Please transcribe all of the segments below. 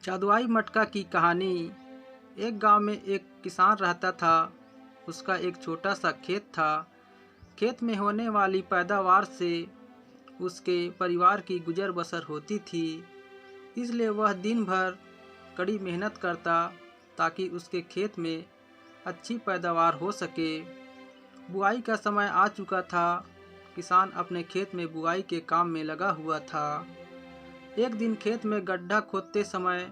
जादुई मटका की कहानी। एक गांव में एक किसान रहता था। उसका एक छोटा सा खेत था। खेत में होने वाली पैदावार से उसके परिवार की गुजर बसर होती थी। इसलिए वह दिन भर कड़ी मेहनत करता ताकि उसके खेत में अच्छी पैदावार हो सके। बुआई का समय आ चुका था। किसान अपने खेत में बुआई के काम में लगा हुआ था। एक दिन खेत में गड्ढा खोदते समय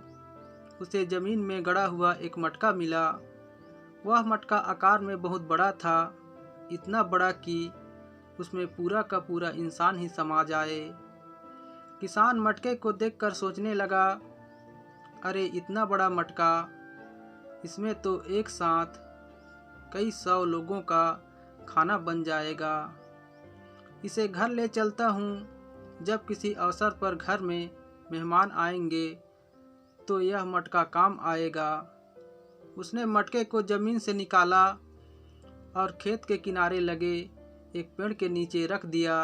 उसे जमीन में गड़ा हुआ एक मटका मिला। वह मटका आकार में बहुत बड़ा था, इतना बड़ा कि उसमें पूरा का पूरा इंसान ही समा जाए। किसान मटके को देखकर सोचने लगा, अरे इतना बड़ा मटका, इसमें तो एक साथ कई 100 लोगों का खाना बन जाएगा। इसे घर ले चलता हूँ। जब किसी अवसर पर घर में मेहमान आएंगे तो यह मटका काम आएगा। उसने मटके को जमीन से निकाला और खेत के किनारे लगे एक पेड़ के नीचे रख दिया।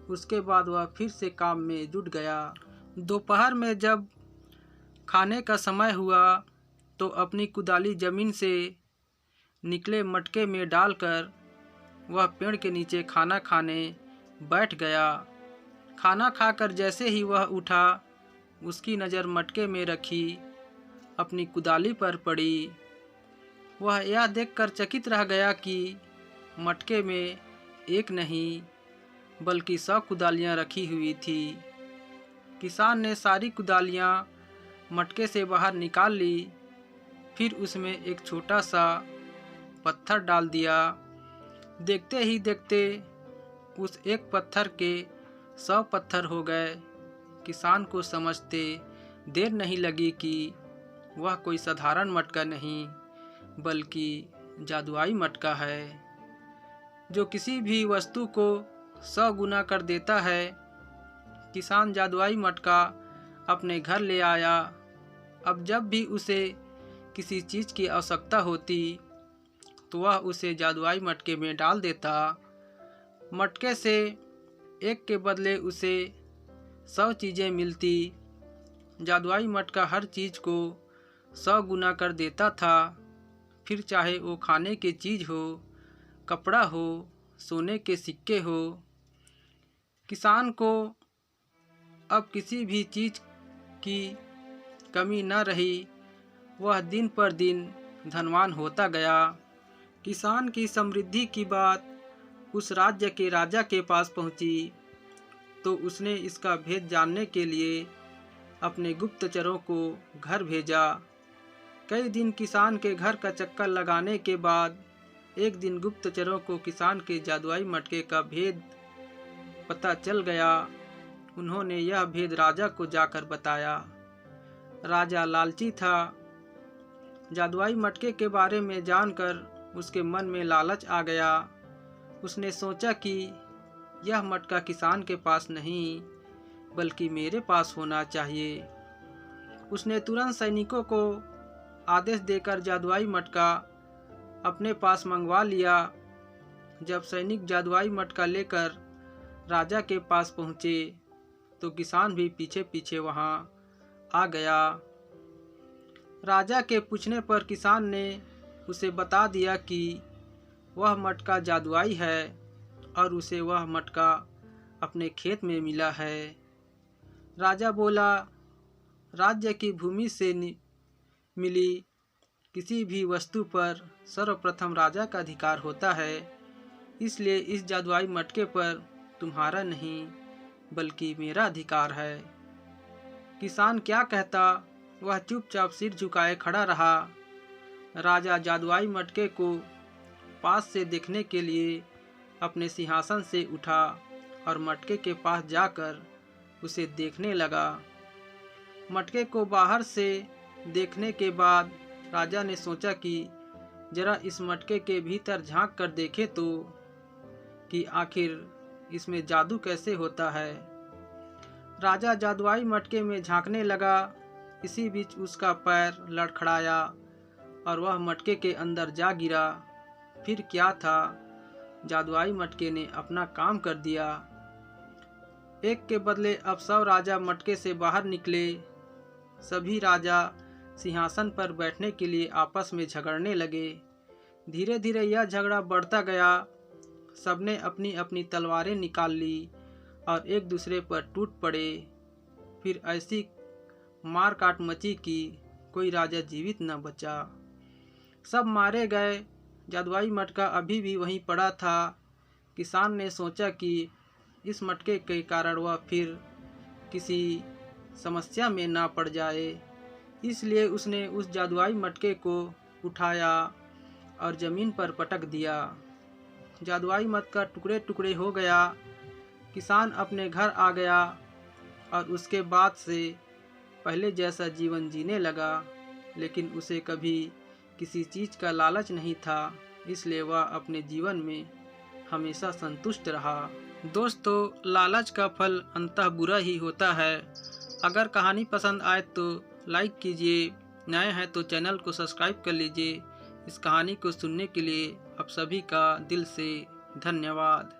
उसके बाद वह फिर से काम में जुट गया। दोपहर में जब खाने का समय हुआ तो अपनी कुदाली जमीन से निकले मटके में डालकर वह पेड़ के नीचे खाना खाने बैठ गया। खाना खाकर जैसे ही वह उठा, उसकी नज़र मटके में रखी अपनी कुदाली पर पड़ी। वह यह देखकर चकित रह गया कि मटके में एक नहीं बल्कि 100 कुदालियाँ रखी हुई थी। किसान ने सारी कुदालियाँ मटके से बाहर निकाल ली। फिर उसमें एक छोटा सा पत्थर डाल दिया। देखते ही देखते उस एक पत्थर के 100 पत्थर हो गए। किसान को समझते देर नहीं लगी कि वह कोई साधारण मटका नहीं बल्कि जादुई मटका है, जो किसी भी वस्तु को 100 गुना कर देता है। किसान जादुई मटका अपने घर ले आया। अब जब भी उसे किसी चीज़ की आवश्यकता होती तो वह उसे जादुई मटके में डाल देता। मटके से एक के बदले उसे 100 चीज़ें मिलती। जादुई मटका हर चीज़ को 100 गुना कर देता था। फिर चाहे वो खाने की चीज़ हो, कपड़ा हो, सोने के सिक्के हो। किसान को अब किसी भी चीज़ की कमी न रही। वह दिन पर दिन धनवान होता गया। किसान की समृद्धि की बात उस राज्य के राजा के पास पहुंची तो उसने इसका भेद जानने के लिए अपने गुप्तचरों को घर भेजा। कई दिन किसान के घर का चक्कर लगाने के बाद एक दिन गुप्तचरों को किसान के जादुई मटके का भेद पता चल गया। उन्होंने यह भेद राजा को जाकर बताया। राजा लालची था। जादुई मटके के बारे में जानकर उसके मन में लालच आ गया। उसने सोचा कि यह मटका किसान के पास नहीं बल्कि मेरे पास होना चाहिए। उसने तुरंत सैनिकों को आदेश देकर जादुई मटका अपने पास मंगवा लिया। जब सैनिक जादुई मटका लेकर राजा के पास पहुँचे तो किसान भी पीछे पीछे वहाँ आ गया। राजा के पूछने पर किसान ने उसे बता दिया कि वह मटका जादुई है और उसे वह मटका अपने खेत में मिला है। राजा बोला, राज्य की भूमि से मिली किसी भी वस्तु पर सर्वप्रथम राजा का अधिकार होता है। इसलिए इस जादुई मटके पर तुम्हारा नहीं बल्कि मेरा अधिकार है। किसान क्या कहता, वह चुपचाप सिर झुकाए खड़ा रहा। राजा जादुई मटके को पास से देखने के लिए अपने सिंहासन से उठा और मटके के पास जाकर उसे देखने लगा। मटके को बाहर से देखने के बाद राजा ने सोचा कि जरा इस मटके के भीतर झांक कर देखे तो कि आखिर इसमें जादू कैसे होता है। राजा जादुई मटके में झांकने लगा। इसी बीच उसका पैर लड़खड़ाया और वह मटके के अंदर जा गिरा। फिर क्या था, जादुई मटके ने अपना काम कर दिया। एक के बदले अब 100 राजा मटके से बाहर निकले। सभी राजा सिंहासन पर बैठने के लिए आपस में झगड़ने लगे। धीरे धीरे यह झगड़ा बढ़ता गया। सबने अपनी अपनी तलवारें निकाल ली और एक दूसरे पर टूट पड़े। फिर ऐसी मार काट मची कि कोई राजा जीवित न बचा। सब मारे गए। जादुई मटका अभी भी वहीं पड़ा था। किसान ने सोचा कि इस मटके के कारण वह फिर किसी समस्या में ना पड़ जाए, इसलिए उसने उस जादुई मटके को उठाया और ज़मीन पर पटक दिया। जादुई मटका टुकड़े टुकड़े हो गया। किसान अपने घर आ गया और उसके बाद से पहले जैसा जीवन जीने लगा, लेकिन उसे कभी किसी चीज़ का लालच नहीं था, इसलिए वह अपने जीवन में हमेशा संतुष्ट रहा। दोस्तों, लालच का फल अंततः बुरा ही होता है। अगर कहानी पसंद आए तो लाइक कीजिए, नए हैं तो चैनल को सब्सक्राइब कर लीजिए। इस कहानी को सुनने के लिए आप सभी का दिल से धन्यवाद।